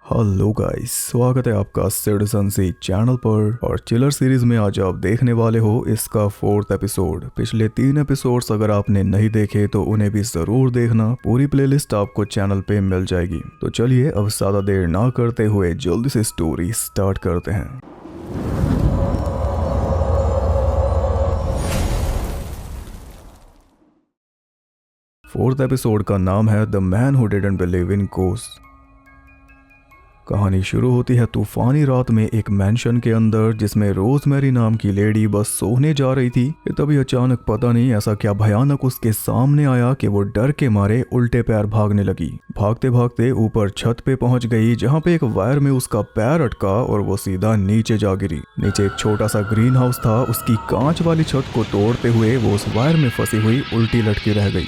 Hello guys, स्वागत है आपका सिटीजन सी चैनल पर। और चिलर सीरीज में आज आप देखने वाले हो इसका 4th एपिसोड। पिछले 3 एपिसोड्स अगर आपने नहीं देखे तो उन्हें भी जरूर देखना, पूरी प्लेलिस्ट आपको चैनल पे मिल जाएगी। तो चलिए अब ज्यादा देर ना करते हुए जल्दी से स्टोरी स्टार्ट करते हैं। फोर्थ एपिसोड का नाम है the man who didn't believe in ghost. कहानी शुरू होती है तूफानी रात में एक मैंशन के अंदर, जिसमें रोजमेरी नाम की लेडी बस सोने जा रही थी कि तभी अचानक पता नहीं ऐसा क्या भयानक उसके सामने आया कि वो डर के मारे उल्टे पैर भागने लगी। भागते भागते ऊपर छत पे पहुंच गई, जहां पे एक वायर में उसका पैर अटका और वो सीधा नीचे जा गिरी। नीचे एक छोटा सा ग्रीन हाउस था, उसकी कांच वाली छत को तोड़ते हुए वो उस वायर में फंसी हुई उल्टी लटकी रह गई।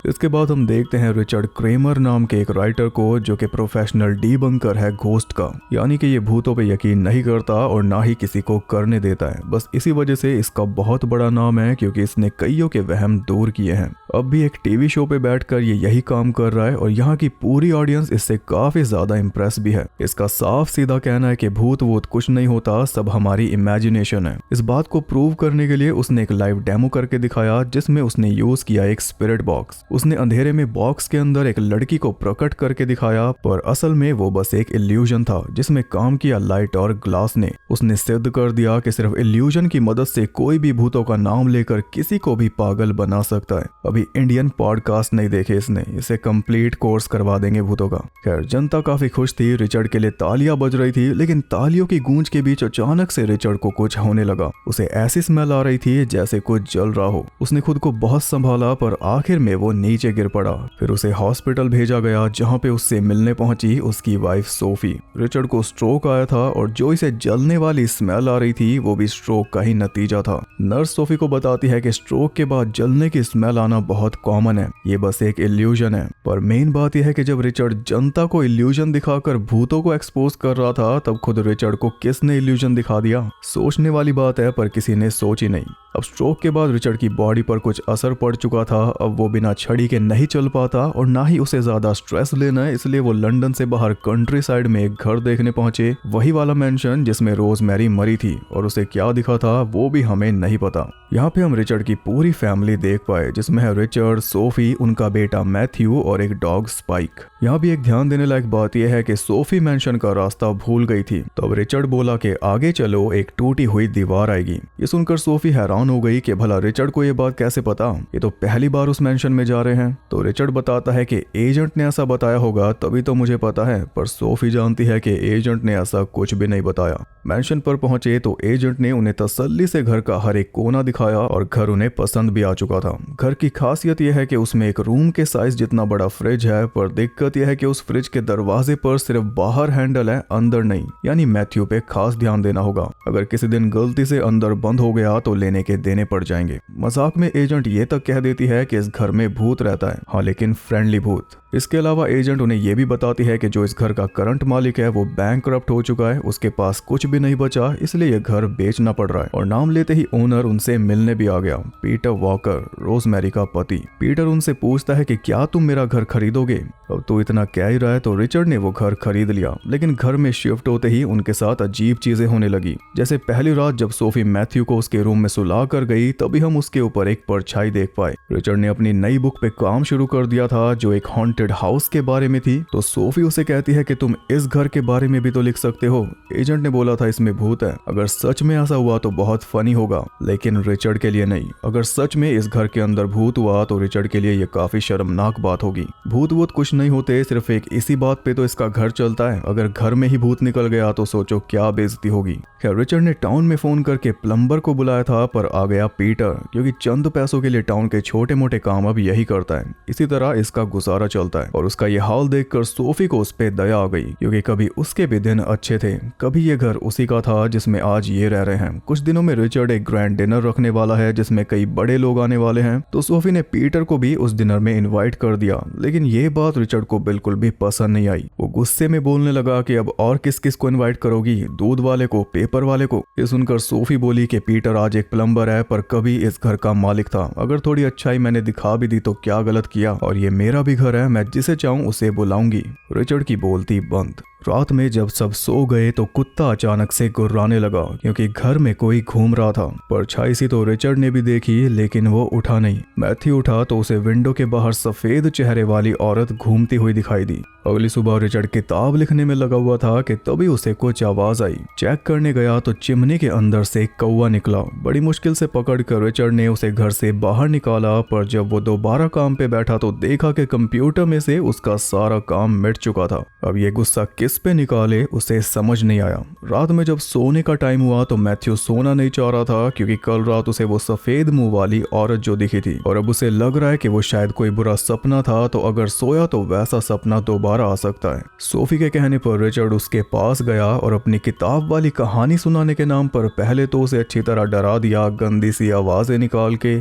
इसके बाद हम देखते हैं रिचर्ड क्रेमर नाम के एक राइटर को, जो कि प्रोफेशनल डीबंकर है घोस्ट का, यानी कि ये भूतों पे यकीन नहीं करता और ना ही किसी को करने देता है। बस इसी वजह से इसका बहुत बड़ा नाम है, क्योंकि इसने कईयों के वहम दूर किए हैं। अब भी एक टीवी शो पे बैठकर ये यही काम कर रहा है और यहाँ की पूरी ऑडियंस इससे काफी ज्यादा इम्प्रेस भी है। इसका साफ सीधा कहना है कि भूत वूत कुछ नहीं होता, सब हमारी इमेजिनेशन है। इस बात को प्रूव करने के लिए उसने एक लाइव डेमो करके दिखाया, जिसमें उसने यूज किया एक स्पिरिट बॉक्स। उसने अंधेरे में बॉक्स के अंदर एक लड़की को प्रकट करके दिखाया, पर असल में वो बस एक इल्यूजन था जिसमें काम किया लाइट और ग्लास ने। उसने सिद्ध कर दिया कि सिर्फ इल्यूजन की मदद से कोई भी भूतों का नाम लेकर किसी को भी पागल बना सकता है। अभी इंडियन पॉडकास्ट नहीं देखे इसने, इसे कंप्लीट कोर्स करवा देंगे भूतों का। खैर, जनता काफी खुश थी, रिचर्ड के लिए तालियां बज रही थी, लेकिन तालियों की गूंज के बीच अचानक से रिचर्ड को कुछ होने लगा। उसे ऐसी स्मेल आ रही थी जैसे कुछ जल रहा हो। उसने खुद को बहुत संभाला, पर आखिर में वो नीचे गिर पड़ा। फिर उसे हॉस्पिटल भेजा गया, जहां पे उससे मिलने पहुंची उसकी वाइफ सोफी। रिचर्ड को स्ट्रोक आया था और जो इसे जलने वाली स्मेल आ रही थी वो भी स्ट्रोक का ही नतीजा था। नर्स सोफी को बताती है कि स्ट्रोक के बाद जलने की स्मेल आना बहुत कॉमन है, ये बस एक इल्यूजन है। पर मेन बात यह है कि जब रिचर्ड जनता को इल्यूजन दिखाकर भूतों को एक्सपोज कर रहा था, तब खुद रिचर्ड को किसने इल्यूजन दिखा दिया? सोचने वाली बात है, पर किसी ने सोची नहीं। अब स्ट्रोक के बाद रिचर्ड की बॉडी पर कुछ असर पड़ चुका था। अब वो बिना छड़ी के नहीं चल पाता और ना ही उसे ज्यादा स्ट्रेस लेना है, इसलिए वो लंदन से बाहर कंट्री साइड में एक घर देखने पहुंचे, वही वाला मेंशन जिसमें रोजमेरी मरी थी। और उसे क्या दिखा था वो भी हमें नहीं पता। यहाँ पे हम रिचर्ड की पूरी फैमिली देख पाए, जिसमें है रिचर्ड, सोफी, उनका बेटा मैथ्यू और एक डॉग स्पाइक। यहाँ भी एक ध्यान देने लायक बात यह है कि सोफी मेंशन का रास्ता भूल गई थी। तो अब रिचर्ड बोला कि आगे चलो, एक टूटी हुई दीवार आएगी। ये सुनकर सोफी हैरान हो गई कि भला रिचर्ड को ये बात कैसे पता, ये तो पहली बार उस मेंशन में जा रहे हैं। तो रिचर्ड बताता है कि एजेंट ने ऐसा बताया होगा तभी तो मुझे पता है, पर सोफी जानती है कि एजेंट ने ऐसा कुछ भी नहीं बताया। मेंशन पर पहुंचे तो एजेंट ने उन्हें तसल्ली से घर का हर एक कोना दिखाया और घर उन्हें पसंद भी आ चुका था। घर की खासियत यह है कि उसमें एक रूम के साइज जितना बड़ा फ्रिज है, पर दिक्कत यह है कि उस फ्रिज के दरवाजे पर सिर्फ बाहर हैंडल है, अंदर नहीं। यानी मैथ्यू पे खास ध्यान देना होगा, अगर किसी दिन गलती से अंदर बंद हो गया तो लेने के देने पड़ जाएंगे। मजाक में एजेंट ये तक कह देती है कि इस घर में भूत रहता है, हाँ लेकिन फ्रेंडली भूत। इसके अलावा एजेंट उन्हें यह भी बताती है कि जो इस घर का करंट मालिक है वो बैंकरप्ट हो चुका है, उसके पास कुछ भी नहीं बचा, इसलिए यह घर बेचना पड़ रहा है। और नाम लेते ही ओनर उनसे मिलने भी आ गया, पीटर वॉकर, रोजमेरी का पति। पीटर उनसे पूछता है कि क्या तुम मेरा घर खरीदोगे? अब तो इतना कह ही रहा है, तो रिचर्ड ने वो घर खरीद लिया। लेकिन घर में शिफ्ट होते ही उनके साथ अजीब चीजें होने लगी। जैसे पहली रात जब सोफी मैथ्यू को उसके रूम में सुला कर गई, तभी हम उसके ऊपर एक परछाई देख पाए। रिचर्ड ने अपनी नई बुक पे काम शुरू कर दिया था, जो एक हॉन्टेड हाउस के बारे में थी। तो सोफी उसे कहती है कि तुम इस घर के बारे में भी तो लिख सकते हो। एजेंट ने बोला था इसमें भूत है, अगर सच में ऐसा हुआ तो बहुत फनी होगा, लेकिन रिचर्ड के लिए नहीं। अगर सच में इस घर के अंदर भूत हुआ तो रिचर्ड के लिए ये काफी शर्मनाक बात होगी। भूत वूत कुछ नहीं होते, सिर्फ एक इसी बात पे तो इसका घर चलता है। अगर घर में ही भूत निकल गया तो सोचो क्या बेइज्जती होगी। खैर, रिचर्ड ने टाउन में फोन करके प्लम्बर को बुलाया था, पर आ गया पीटर, क्योंकि चंद पैसों के लिए टाउन के छोटे मोटे काम अब यही करता है। इसी तरह इसका गुजारा चलता है। और उसका ये हाल देखकर सोफी को उस पे दया आ गई, क्योंकि कभी उसके भी दिन अच्छे थे, कभी ये घर उसी का था जिसमें आज ये रह रहे हैं। कुछ दिनों में रिचर्ड एक ग्रैंड डिनर रखने वाला है, जिसमें कई बड़े लोग आने वाले हैं। तो सोफी ने पीटर को भी उस डिनर में इन्वाइट कर दिया, लेकिन ये बात रिचर्ड को बिल्कुल भी पसंद नहीं आई। वो गुस्से में बोलने लगा कि अब और किस किस को इन्वाइट करोगी, दूध वाले को, पेपर वाले को? ये सुनकर सोफी बोली कि पीटर आज एक प्लम्बर है, पर कभी इस घर का मालिक था। अगर थोड़ी अच्छाई मैंने दिखा भी दी तो क्या गलत किया, और ये मेरा भी घर है, मैं जिसे चाहूँ उसे बुलाऊंगी। रिचर्ड की बोलती बंद। रात में जब सब सो गए तो कुत्ता अचानक से गुर्राने लगा क्योंकि घर में कोई घूम रहा था। परछाई सी तो रिचर्ड ने भी देखी लेकिन वो उठा नहीं। मैथ्यू उठा तो उसे विंडो के बाहर सफेद चेहरे वाली औरत घूमती हुई दिखाई दी। अगली सुबह रिचर्ड किताब लिखने में लगा हुआ था कि तभी उसे कुछ आवाज आई। चेक करने गया तो चिमनी के अंदर से कौवा निकला। बड़ी मुश्किल से पकड़कर रिचर्ड ने उसे घर से बाहर निकाला, पर जब वो दोबारा काम पे बैठा तो देखा कि कंप्यूटर में से उसका सारा काम मिट चुका था। अब ये गुस्सा किस पे निकाले उसे समझ नहीं आया। रात में जब सोने का टाइम हुआ तो मैथ्यू सोना नहीं चाह रहा था क्योंकि कल रात उसे वो सफेद मुंह वाली औरत जो दिखी थी, और अब उसे लग रहा है कि वो शायद कोई बुरा सपना था, तो अगर सोया तो वैसा सपना दोबारा आ सकता है। सोफी के कहने पर रिचर्ड उसके पास गया और अपनी किताब वाली कहानी सुनाने के नाम पर पहले तो उसे अच्छी तरह डरा दिया, गंदी सी आवाजें निकाल के,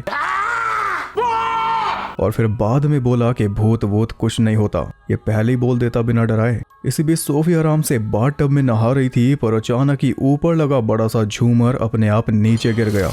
और फिर बाद में बोला कि भूत वूत कुछ नहीं होता, ये पहले ही बोल देता बिना डराए। इसी बीच सोफी आराम से बाथटब में नहा रही थी, पर अचानक ही ऊपर लगा बड़ा सा झूमर अपने आप नीचे गिर गया।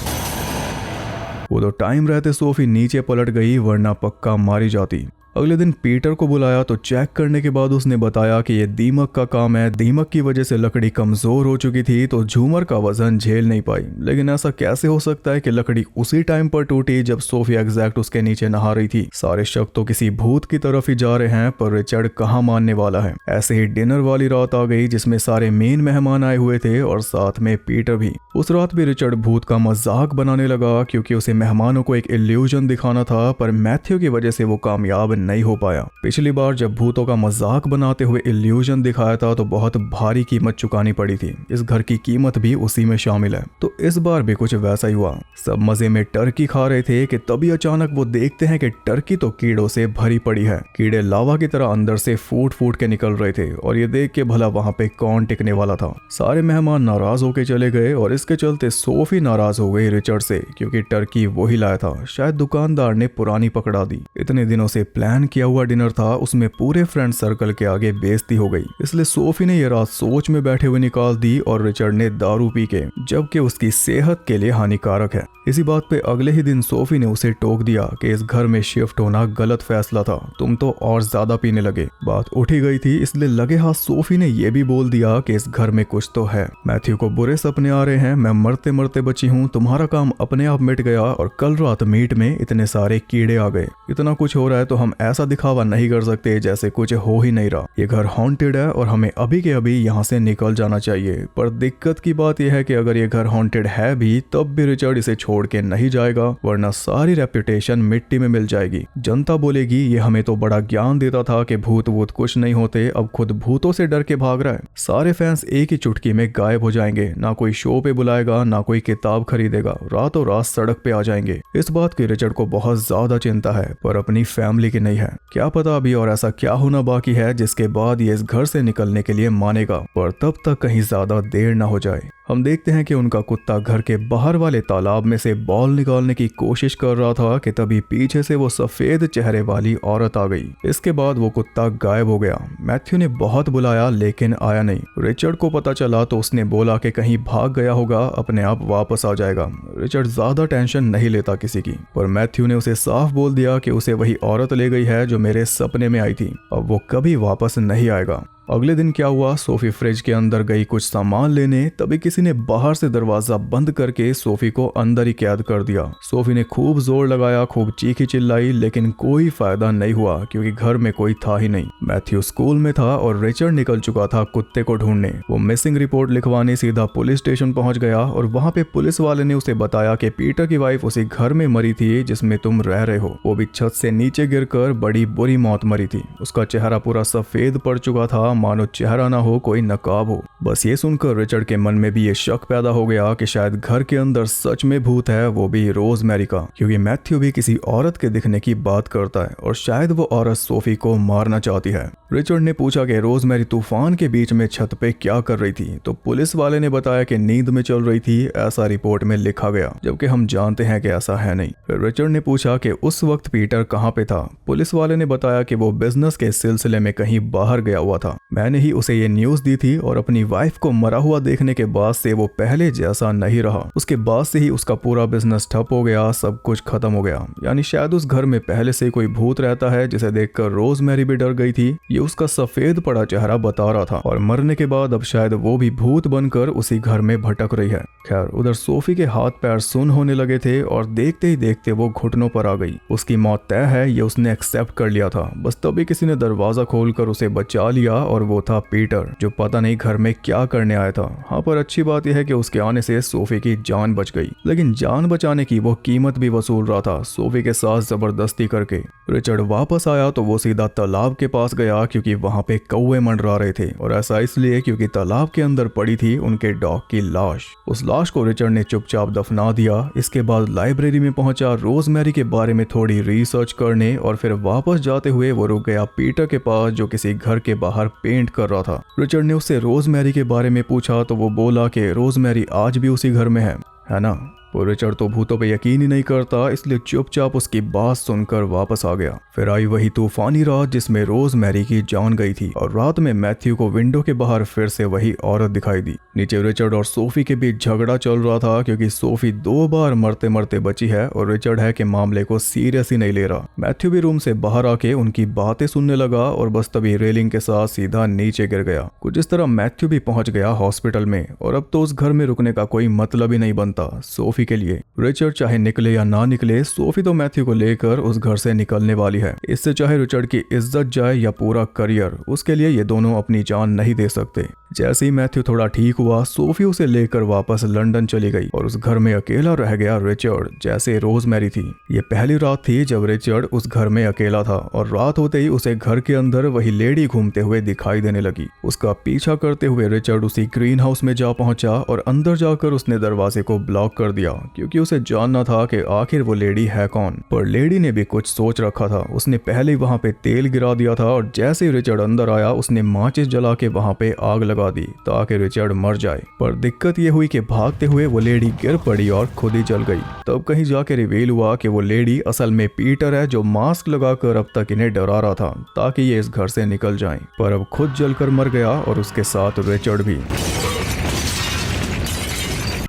वो तो टाइम रहते सोफी नीचे पलट गई, वरना पक्का मारी जाती। अगले दिन पीटर को बुलाया तो चेक करने के बाद उसने बताया कि ये दीमक का काम है। दीमक की वजह से लकड़ी कमजोर हो चुकी थी तो झूमर का वजन झेल नहीं पाई। लेकिन ऐसा कैसे हो सकता है कि लकड़ी उसी टाइम पर टूटी जब सोफी एग्जैक्ट उसके नीचे नहा रही थी। सारे शक तो किसी भूत की तरफ ही जा रहे हैं, पर रिचर्ड कहाँ मानने वाला है। ऐसे ही डिनर वाली रात आ गई जिसमें सारे मेन मेहमान आए हुए थे और साथ में पीटर भी। उस रात भी रिचर्ड भूत का मजाक बनाने लगा क्योंकि उसे मेहमानों को एक इल्यूजन दिखाना था, पर मैथ्यू की वजह से वो कामयाब नहीं हो पाया। पिछली बार जब भूतों का मजाक बनाते हुए इल्यूजन दिखाया था तो बहुत भारी कीमत चुकानी पड़ी थी। इस घर की कीमत भी उसी में शामिल है, तो इस बार भी कुछ वैसा ही हुआ। सब मजे में टर्की खा रहे थे कि तभी अचानक वो देखते हैं कि टर्की तो कीड़ों से भरी पड़ी है। कीड़े लावा की तरह अंदर से फूट फूट के निकल रहे थे, और ये देख के भला वहां पे कौन टिकने वाला था। सारे मेहमान नाराज होके चले गए और इसके चलते सोफी नाराज हो गई रिचर्ड से क्योंकि टर्की वही लाया था। शायद दुकानदार ने पुरानी पकड़ा दी। इतने दिनों से प्लान किया हुआ डिनर था, उसमें पूरे फ्रेंड सर्कल के आगे बेइज्जती हो गई। इसलिए सोफी ने यह रात सोच में बैठे हुए निकाल दी और रिचर्ड ने दारू पी के, जबकि उसकी सेहत के लिए हानिकारक है। इसी बात पे अगले ही दिन सोफी ने उसे टोक दिया कि इस घर में शिफ्ट होना गलत फैसला था, तुम तो और ज्यादा पीने लगे। बात उठी गई थी, इसलिए लगे हाथ सोफी ने यह भी बोल दिया कि इस घर में कुछ तो है। मैथ्यू को बुरे सपने आ रहे हैं, मैं मरते मरते बची हूँ, तुम्हारा काम अपने आप मिट गया, और कल रात मीट में इतने सारे कीड़े आ गए। इतना कुछ हो रहा है तो हम ऐसा दिखावा नहीं कर सकते जैसे कुछ हो ही नहीं रहा। ये घर हॉन्टेड है और हमें अभी के अभी यहाँ से निकल जाना चाहिए। पर दिक्कत की बात यह है कि अगर ये घर हॉन्टेड है भी तब भी रिचर्ड इसे छोड़ के नहीं जाएगा, वरना सारी रेपुटेशन मिट्टी में मिल जाएगी। जनता बोलेगी ये हमें तो बड़ा ज्ञान देता था कि भूत वूत कुछ नहीं होते, अब खुद भूतों से डर के भाग रहा है। सारे फैंस एक ही चुटकी में गायब हो जाएंगे, ना कोई शो पे बुलाएगा ना कोई किताब खरीदेगा, रातों रात सड़क पे आ जाएंगे। इस बात की रिचर्ड को बहुत ज्यादा चिंता है, पर अपनी फैमिली की नहीं है। क्या पता अभी और ऐसा क्या होना बाकी है जिसके बाद ये इस घर से निकलने के लिए मानेगा, पर तब तक कहीं ज्यादा देर ना हो जाए। हम देखते हैं कि उनका कुत्ता घर के बाहर वाले तालाब में से बॉल निकालने की कोशिश कर रहा था कि तभी पीछे से वो सफेद चेहरे वाली औरत आ गई। इसके बाद वो कुत्ता गायब हो गया। मैथ्यू ने बहुत बुलाया लेकिन आया नहीं। रिचर्ड को पता चला तो उसने बोला कि कहीं भाग गया होगा, अपने आप वापस आ जाएगा। रिचर्ड ज्यादा टेंशन नहीं लेता किसी की, पर मैथ्यू ने उसे साफ बोल दिया कि उसे वही औरत ले गई है जो मेरे सपने में आई थी, अब वो कभी वापस नहीं आएगा। अगले दिन क्या हुआ, सोफी फ्रिज के अंदर गई कुछ सामान लेने, तभी किसी ने बाहर से दरवाजा बंद करके सोफी को अंदर ही कैद कर दिया। सोफी ने खूब जोर लगाया, खूब चीखी चिल्लाई, लेकिन कोई फायदा नहीं हुआ क्योंकि घर में कोई था ही नहीं। मैथ्यू स्कूल में था और रिचर्ड निकल चुका था कुत्ते को ढूंढने। वो मिसिंग रिपोर्ट लिखवाने सीधा पुलिस स्टेशन पहुंच गया और वहां पे पुलिस वाले ने उसे बताया कि पीटर की वाइफ उसी घर में मरी थी जिसमें तुम रह रहे हो, वो भी छत से नीचे गिरकर बड़ी बुरी मौत मरी थी। उसका चेहरा पूरा सफेद पड़ चुका था, मानो चेहरा ना हो कोई नकाब हो। बस ये सुनकर रिचर्ड के मन में भी ये शक पैदा हो गया कि शायद घर के अंदर सच में भूत है, वो भी रोजमेरी का, क्योंकि मैथ्यू भी किसी औरत के दिखने की बात करता है और शायद वो औरत सोफी को मारना चाहती है। रिचर्ड ने पूछा कि रोजमेरी तूफान के बीच में छत पे क्या कर रही थी, तो पुलिस वाले ने बताया कि नींद में चल रही थी, ऐसा रिपोर्ट में लिखा गया, जबकि हम जानते हैं कि ऐसा है नहीं। फिर रिचर्ड ने पूछा कि उस वक्त पीटर कहाँ पे था। पुलिस वाले ने बताया कि वो बिजनेस के सिलसिले में कहीं बाहर गया हुआ था। मैंने ही उसे ये न्यूज दी थी और अपनी वाइफ को मरा हुआ देखने के बाद से वो पहले जैसा नहीं रहा। उसके बाद से ही उसका पूरा बिजनेस ठप हो गया, सब कुछ खत्म हो गया। यानी शायद उस घर में पहले से कोई भूत रहता है जिसे देखकर रोजमेरी भी डर गई थी। ये उसका सफेद पड़ा चेहरा बता रहा था और मरने के बाद अब शायद वो भी भूत बनकर उसी घर में भटक रही है। खैर, उधर सोफी के हाथ पैर सुन्न होने लगे थे और देखते ही देखते वो घुटनों पर आ गई। उसकी मौत तय है ये उसने एक्सेप्ट कर लिया था। बस तभी किसी ने दरवाजा खोलकर उसे बचा लिया और वो था पीटर, जो पता नहीं घर में क्या करने आया था। हाँ, पर अच्छी बात यह है कि उसके आने से सोफी की जान बच गई, लेकिन जान बचाने की वो कीमत भी वसूल रहा था सोफी के साथ जबरदस्ती करके। रिचर्ड वापस आया तो वो सीधा तालाब के पास गया क्योंकि वहां पे कौवे मंडरा रहे थे, और ऐसा इसलिए क्योंकि तालाब के अंदर पड़ी थी उनके डॉग की लाश। उस लाश को रिचर्ड ने चुपचाप दफना दिया। इसके बाद लाइब्रेरी में पहुंचा रोजमेरी के बारे में थोड़ी रिसर्च करने, और फिर वापस जाते हुए वो रुक गया पीटर के पास जो किसी घर के बाहर पेंट कर रहा था। रिचर्ड ने उससे रोजमेरी के बारे में पूछा तो वो बोला कि रोजमेरी आज भी उसी घर में है ना। वो रिचर्ड तो भूतों पे यकीन ही नहीं करता, इसलिए चुपचाप उसकी बात सुनकर वापस आ गया। फिर आई वही तूफानी रात जिसमें रोजमेरी की जान गई थी, और रात में मैथ्यू को विंडो के बाहर फिर से वही औरत दिखाई दी। नीचे रिचर्ड और सोफी के बीच झगड़ा चल रहा था क्योंकि सोफी 2 बार मरते मरते बची है और रिचर्ड है कि मामले को सीरियस ही नहीं ले रहा। मैथ्यू भी रूम से बाहर आके उनकी बातें सुनने लगा और बस तभी रेलिंग के साथ सीधा नीचे गिर गया। कुछ इस तरह मैथ्यू भी पहुंच गया हॉस्पिटल में, और अब तो उस घर में रुकने का कोई मतलब ही नहीं बनता सोफी के लिए। रिचर्ड चाहे निकले या ना निकले, सोफी तो मैथ्यू को लेकर उस घर से निकलने वाली है। इससे चाहे रिचर्ड की इज्जत जाए या पूरा करियर, उसके लिए ये दोनों अपनी जान नहीं दे सकते। जैसे ही मैथ्यू थोड़ा ठीक हुआ, सोफी उसे लेकर वापस लंदन चली गई और उस घर में अकेला रह गया रिचर्ड, जैसे रोजमेरी थी। ये पहली रात थी जब रिचर्ड उस घर में अकेला था, और रात होते ही उसे घर के अंदर वही लेडी घूमते हुए दिखाई देने लगी। उसका पीछा करते हुए रिचर्ड उसी ग्रीन हाउस में जा पहुंचा और अंदर जाकर उसने दरवाजे को ब्लॉक कर दिया क्योंकि उसे जानना था कि आखिर वो लेडी है कौन। पर लेडी ने भी कुछ सोच रखा था। उसने पहले ही वहां पे तेल गिरा दिया था, और जैसे ही रिचर्ड अंदर आया उसने माचिस जला के वहां पे आग लगा दी ताकि रिचर्ड मर जाए। पर दिक्कत ये हुई कि भागते हुए वो लेडी गिर पड़ी और खुद ही जल गई। तब कहीं जाके रिवील हुआ कि वो लेडी असल में पीटर है, जो मास्क लगाकर अब तक इन्हें डरा रहा था ताकि ये इस घर से निकल जाएं। पर अब खुद जलकर मर गया और उसके साथ रिचर्ड भी।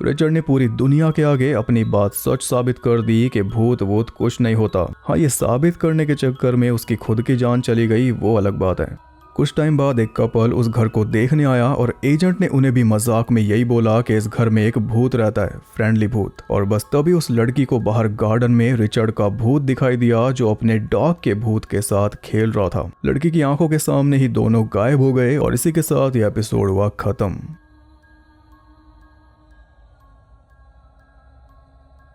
रिचर्ड ने पूरी दुनिया के आगे अपनी बात सच साबित कर दी कि भूत वूत कुछ नहीं होता। हाँ, ये साबित करने के चक्कर में उसकी खुद की जान चली गई, वो अलग बात है। कुछ टाइम बाद एक कपल उस घर को देखने आया और एजेंट ने उन्हें भी मजाक में यही बोला कि इस घर में एक भूत रहता है, फ्रेंडली भूत। और बस तभी उस लड़की को बाहर गार्डन में रिचर्ड का भूत दिखाई दिया जो अपने डॉग के भूत के साथ खेल रहा था। लड़की की आंखों के सामने ही दोनों गायब हो गए और इसी के साथ यह एपिसोड हुआ खत्म।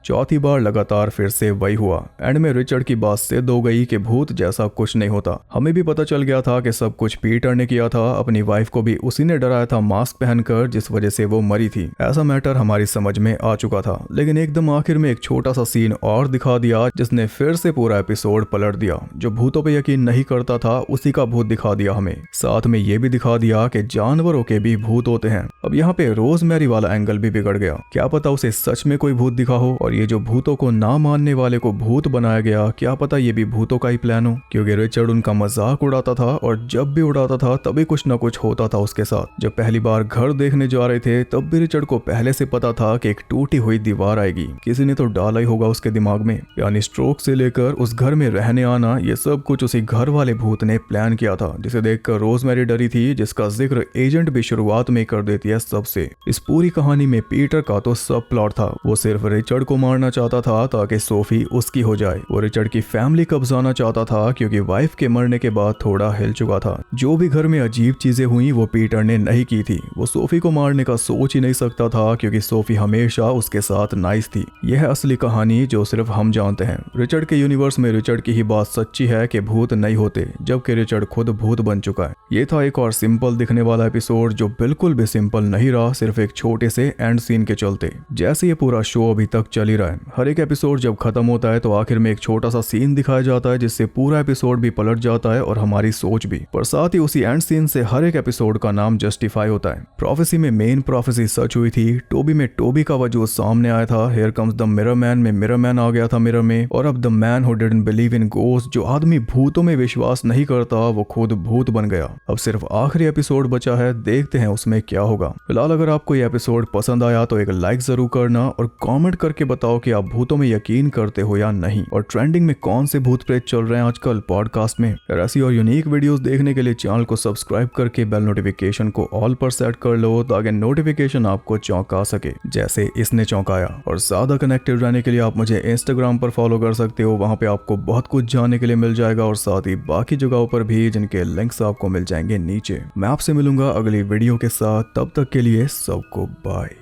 चौथी बार लगातार फिर से वही हुआ। एंड में रिचर्ड की बात सिद्ध हो गई कि भूत जैसा कुछ नहीं होता। हमें भी पता चल गया था कि सब कुछ पीटर ने किया था। अपनी वाइफ को भी उसी ने डराया था मास्क पहनकर, जिस वजह से वो मरी थी। ऐसा मैटर हमारी समझ में आ चुका था, लेकिन एकदम आखिर में एक छोटा सा सीन और दिखा दिया जिसने फिर से पूरा एपिसोड पलट दिया। जो भूतों पे यकीन नहीं करता था उसी का भूत दिखा दिया हमें। साथ में ये भी दिखा दिया कि जानवरों के भी भूत होते हैं। अब यहाँ पे रोजमेरी वाला एंगल भी बिगड़ गया। क्या पता उसे सच में कोई भूत दिखा हो, और ये जो भूतों को ना मानने वाले को भूत बनाया गया, क्या पता ये भी भूतों का ही प्लान हो, क्योंकि रिचर्ड उनका मजाक उड़ाता था और जब भी उड़ाता था तभी कुछ ना कुछ होता था उसके साथ। जब पहली बार घर देखने जा रहे थे तब भी रिचर्ड को पहले से पता था कि एक टूटी हुई दीवार आएगी। किसी ने तो डाला ही होगा उसके दिमाग में। यानी स्ट्रोक से लेकर उस घर में रहने आना, ये सब कुछ उसी घर वाले भूत ने प्लान किया था, जिसे देखकर रोजमेरी डरी थी, जिसका जिक्र एजेंट भी शुरुआत में कर देती है सबसे। इस पूरी कहानी में पीटर का तो सब प्लॉट था। वो सिर्फ रिचर्ड को मारना चाहता था ताकि सोफी उसकी हो जाए। वो रिचर्ड की फैमिली कब्जाना चाहता था क्योंकि वाइफ के मरने के बाद थोड़ा हिल चुका था। जो भी घर में अजीब चीजें हुई वो पीटर ने नहीं की थी। वो सोफी को मारने का सोच ही नहीं सकता था क्योंकि सोफी हमेशा उसके साथ नाइस थी। यह है असली कहानी जो सिर्फ हम जानते हैं। रिचर्ड के यूनिवर्स में रिचर्ड की ही बात सच्ची है कि भूत नहीं होते, जबकि रिचर्ड खुद भूत बन चुका है। ये था एक और सिंपल दिखने वाला एपिसोड जो बिल्कुल भी सिंपल नहीं रहा, सिर्फ एक छोटे से एंड सीन के चलते। जैसे ये पूरा शो अभी तक चल चल ही रहा है। हर एक एपिसोड जब खत्म होता है तो आखिर में एक छोटा सा सीन दिखाया जाता है जिससे पूरा एपिसोड भी पलट जाता है और हमारी सोच भी। पर साथ ही उसी एंड सीन से हर एक एपिसोड का नाम जस्टिफाई होता है। प्रोफेसी में मेन प्रोफेसी सच हुई थी, टोबी में टोबी का वजूद सामने आया था, here comes the mirror man में मिरर मैन आ गया था मिरर में, और अब the man who didn't believe in ghost, जो आदमी भूतों में विश्वास नहीं करता वो खुद भूत बन गया। अब सिर्फ आखिरी एपिसोड बचा है, देखते हैं उसमें क्या होगा। फिलहाल अगर आपको ये एपिसोड पसंद आया तो एक लाइक जरूर करना और कमेंट करके बताओ कि आप भूतों में यकीन करते हो या नहीं, और ट्रेंडिंग में कौन से भूत प्रेत चल रहे हैं आजकल पॉडकास्ट में। ऐसी और यूनिक वीडियोस देखने के लिए चैनल को सब्सक्राइब करके बेल नोटिफिकेशन को ऑल पर सेट कर लो ताकि नोटिफिकेशन आपको चौंका सके जैसे इसने चौंकाया। और ज्यादा कनेक्टेड रहने के लिए आप मुझे इंस्टाग्राम पर फॉलो कर सकते हो, वहां पे आपको बहुत कुछ जानने के लिए मिल जाएगा, और साथ ही बाकी जगहों पर भी जिनके लिंक्स आपको मिल जाएंगे नीचे। मैं आपसे मिलूंगा अगली वीडियो के साथ, तब तक के लिए सबको बाय।